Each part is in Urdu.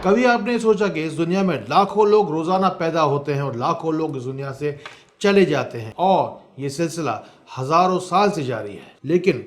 کبھی آپ نے سوچا کہ اس دنیا میں لاکھوں لوگ روزانہ پیدا ہوتے ہیں اور لاکھوں لوگ اس دنیا سے چلے جاتے ہیں اور یہ سلسلہ ہزاروں سال سے جاری ہے، لیکن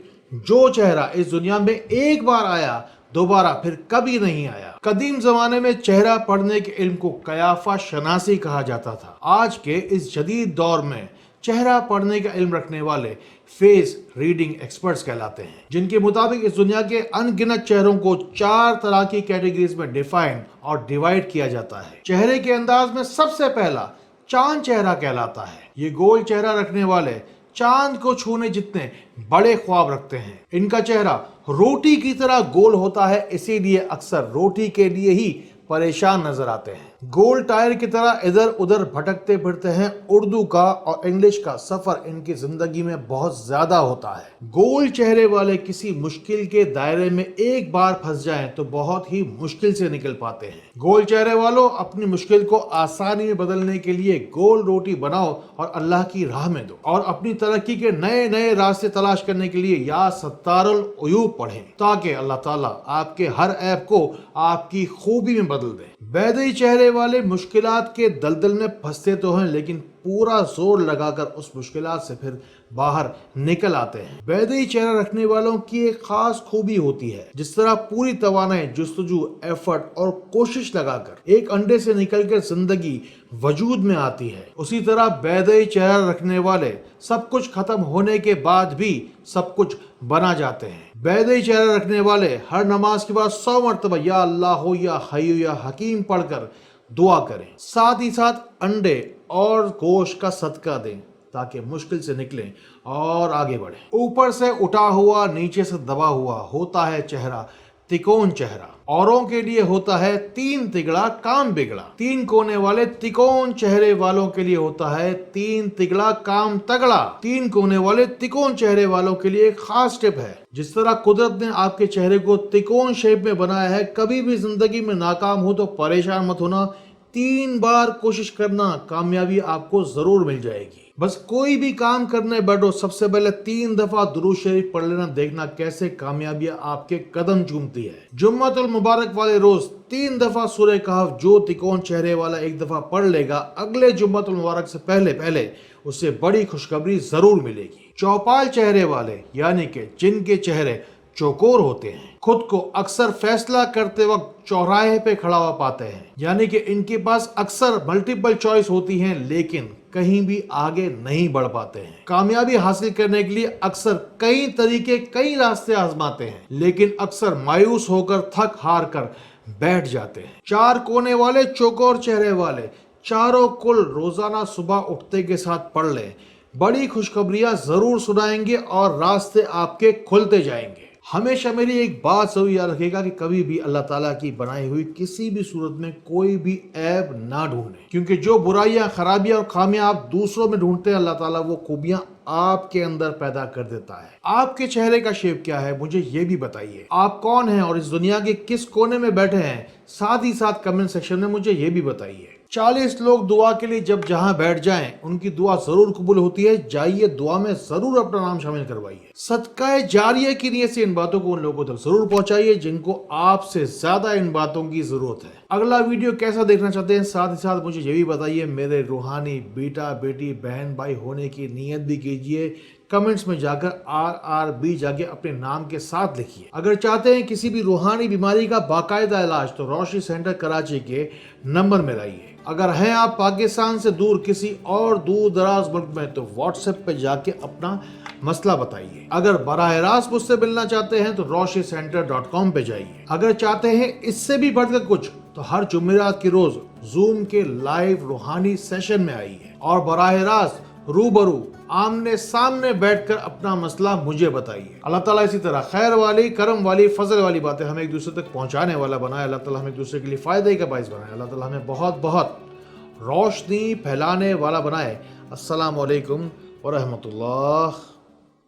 جو چہرہ اس دنیا میں ایک بار آیا دوبارہ پھر کبھی نہیں آیا۔ قدیم زمانے میں چہرہ پڑھنے کے علم کو قیافہ شناسی کہا جاتا تھا۔ آج کے اس جدید دور میں چہرہ پڑھنے کا علم رکھنے والے فیس ریڈنگ ایکسپرٹس کہلاتے ہیں، جن کے مطابق اس دنیا کے ان گنت چہروں کو 4 طرح کی کیٹیگریز میں ڈیفائن اور ڈیوائڈ کیا جاتا ہے۔ چہرے کے انداز میں سب سے پہلا چاند چہرہ کہلاتا ہے۔ یہ گول چہرہ رکھنے والے چاند کو چھونے جتنے بڑے خواب رکھتے ہیں۔ ان کا چہرہ روٹی کی طرح گول ہوتا ہے، اسی لیے اکثر روٹی کے لیے ہی پریشان نظر آتے ہیں۔ گول ٹائر کی طرح ادھر ادھر بھٹکتے پھرتے ہیں۔ اردو کا اور انگلش کا سفر ان کی زندگی میں بہت زیادہ ہوتا ہے۔ گول چہرے والے کسی مشکل کے دائرے میں ایک بار پھنس جائیں تو بہت ہی مشکل سے نکل پاتے ہیں۔ گول چہرے والوں، اپنی مشکل کو آسانی میں بدلنے کے لیے گول روٹی بناؤ اور اللہ کی راہ میں دو، اور اپنی ترقی کے نئے نئے راستے تلاش کرنے کے لیے یا ستار العیوب پڑھیں تاکہ اللہ تعالیٰ آپ کے ہر عیب کو آپ کی خوبی میں بدل دے۔ بیدئی چہرے والے مشکلات کے دلدل میں پھنستے تو ہیں، لیکن پورا زور لگا کر اس مشکلات سے پھر باہر نکل آتے ہیں۔ بیدئی چہرہ رکھنے والوں کی ایک خاص خوبی ہوتی ہے، جس طرح پوری توانائی، جستجو، ایفرٹ اور کوشش لگا کر ایک انڈے سے نکل کر زندگی وجود میں آتی ہے، اسی طرح بیدئی چہرہ رکھنے والے سب کچھ ختم ہونے کے بعد بھی سب کچھ بنا جاتے ہیں۔ بیدئی چہرہ رکھنے والے ہر نماز کے بعد 100 مرتبہ یا اللہ ہو یا حی یا حکیم پڑھ کر دعا کریں، ساتھ ہی ساتھ انڈے اور گوشت کا صدقہ دیں تاکہ مشکل سے نکلیں اور آگے بڑھیں۔ اوپر سے اٹھا ہوا، نیچے سے دبا ہوا ہوتا ہے چہرہ تکون چہرہ۔ اوروں کے لیے ہوتا ہے 3 تگڑا کام بگڑا۔ 3 کونے والے تکون چہرے والوں کے لیے ہوتا ہے 3 تگڑا کام تگڑا۔ 3 کونے والے تکون چہرے والوں کے لیے ایک خاص ٹپ ہے۔ جس طرح قدرت نے آپ کے چہرے کو تکون شیپ میں بنایا ہے، کبھی بھی زندگی میں ناکام ہو تو پریشان مت ہونا، 3 بار کوشش کرنا، کامیابی آپ کو ضرور مل جائے گی۔ بس کوئی بھی کام کرنے بیٹھو، سب سے پہلے 3 دفعہ درود شریف پڑھ لینا، دیکھنا کیسے کامیابی آپ کے قدم چومتی ہے۔ جمعۃ المبارک والے روز 3 دفعہ سورہ کہف جو تکون چہرے والا 1 دفعہ پڑھ لے گا، اگلے جمعۃ المبارک سے پہلے اسے بڑی خوشخبری ضرور ملے گی۔ چوپال چہرے والے، یعنی کہ جن کے چہرے چوکور ہوتے ہیں، خود کو اکثر فیصلہ کرتے وقت چوراہے پہ کھڑا ہوا پاتے ہیں، یعنی کہ ان کے پاس اکثر ملٹیپل چوائس ہوتی ہیں لیکن کہیں بھی آگے نہیں بڑھ پاتے ہیں۔ کامیابی حاصل کرنے کے لیے اکثر کئی طریقے، کئی راستے آزماتے ہیں، لیکن اکثر مایوس ہو کر، تھک ہار کر بیٹھ جاتے ہیں۔ 4 کونے والے چوکور چہرے والے چاروں کل روزانہ صبح اٹھتے کے ساتھ پڑھ لیں، بڑی خوشخبریاں ضرور سنائیں گے اور راستے آپ کے کھلتے جائیں گے۔ ہمیشہ میری ایک بات ضرور یاد رکھے گا کہ کبھی بھی اللہ تعالیٰ کی بنائی ہوئی کسی بھی صورت میں کوئی بھی عیب نہ ڈھونڈیں، کیونکہ جو برائیاں، خرابیاں اور خامیاں آپ دوسروں میں ڈھونڈتے ہیں، اللہ تعالیٰ وہ خوبیاں آپ کے اندر پیدا کر دیتا ہے۔ آپ کے چہرے کا شیپ کیا ہے، مجھے یہ بھی بتائیے۔ آپ کون ہیں اور اس دنیا کے کس کونے میں بیٹھے ہیں، ساتھ ہی ساتھ کمنٹ سیکشن میں مجھے یہ بھی بتائیے۔ 40 لوگ دعا کے لیے جب جہاں بیٹھ جائیں ان کی دعا ضرور قبول ہوتی ہے، جائیے دعا میں ضرور اپنا نام شامل کروائیے۔ صدقہ جاریہ کی نیت سے ان باتوں کو ان لوگوں تک ضرور پہنچائیے جن کو آپ سے زیادہ ان باتوں کی ضرورت ہے۔ اگلا ویڈیو کیسا دیکھنا چاہتے ہیں، ساتھ ہی ساتھ مجھے یہ بھی بتائیے۔ میرے روحانی بیٹا بیٹی بہن بھائی ہونے کی نیت بھی کیجیے، کمنٹس میں جا کر RRB جا کے اپنے نام کے ساتھ لکھیے۔ اگر چاہتے ہیں کسی بھی روحانی بیماری کا باقاعدہ علاج تو روشنی سینٹر کراچی کے نمبر میں لائیے۔ اگر ہیں آپ پاکستان سے دور کسی اور دور دراز ملک میں تو واٹس ایپ پہ جا کے اپنا مسئلہ بتائیے۔ اگر براہ راست مجھ سے ملنا چاہتے ہیں تو roshnicenter.com پہ جائیے۔ اگر چاہتے ہیں اس سے بھی بڑھ کر کچھ تو ہر جمعرات کی روز زوم کے لائیو روحانی سیشن میں آئیے اور براہ راست روبرو آمنے سامنے بیٹھ کر اپنا مسئلہ مجھے بتائیے۔ اللہ تعالیٰ اسی طرح خیر والی، کرم والی، فضل والی باتیں ہمیں ایک دوسرے تک پہنچانے والا بنائے۔ اللہ تعالیٰ ہمیں ایک دوسرے کے لیے فائدے کا باعث بنائے۔ اللہ تعالیٰ ہمیں بہت بہت روشنی پھیلانے والا بنائے۔ السلام علیکم ورحمۃ اللہ۔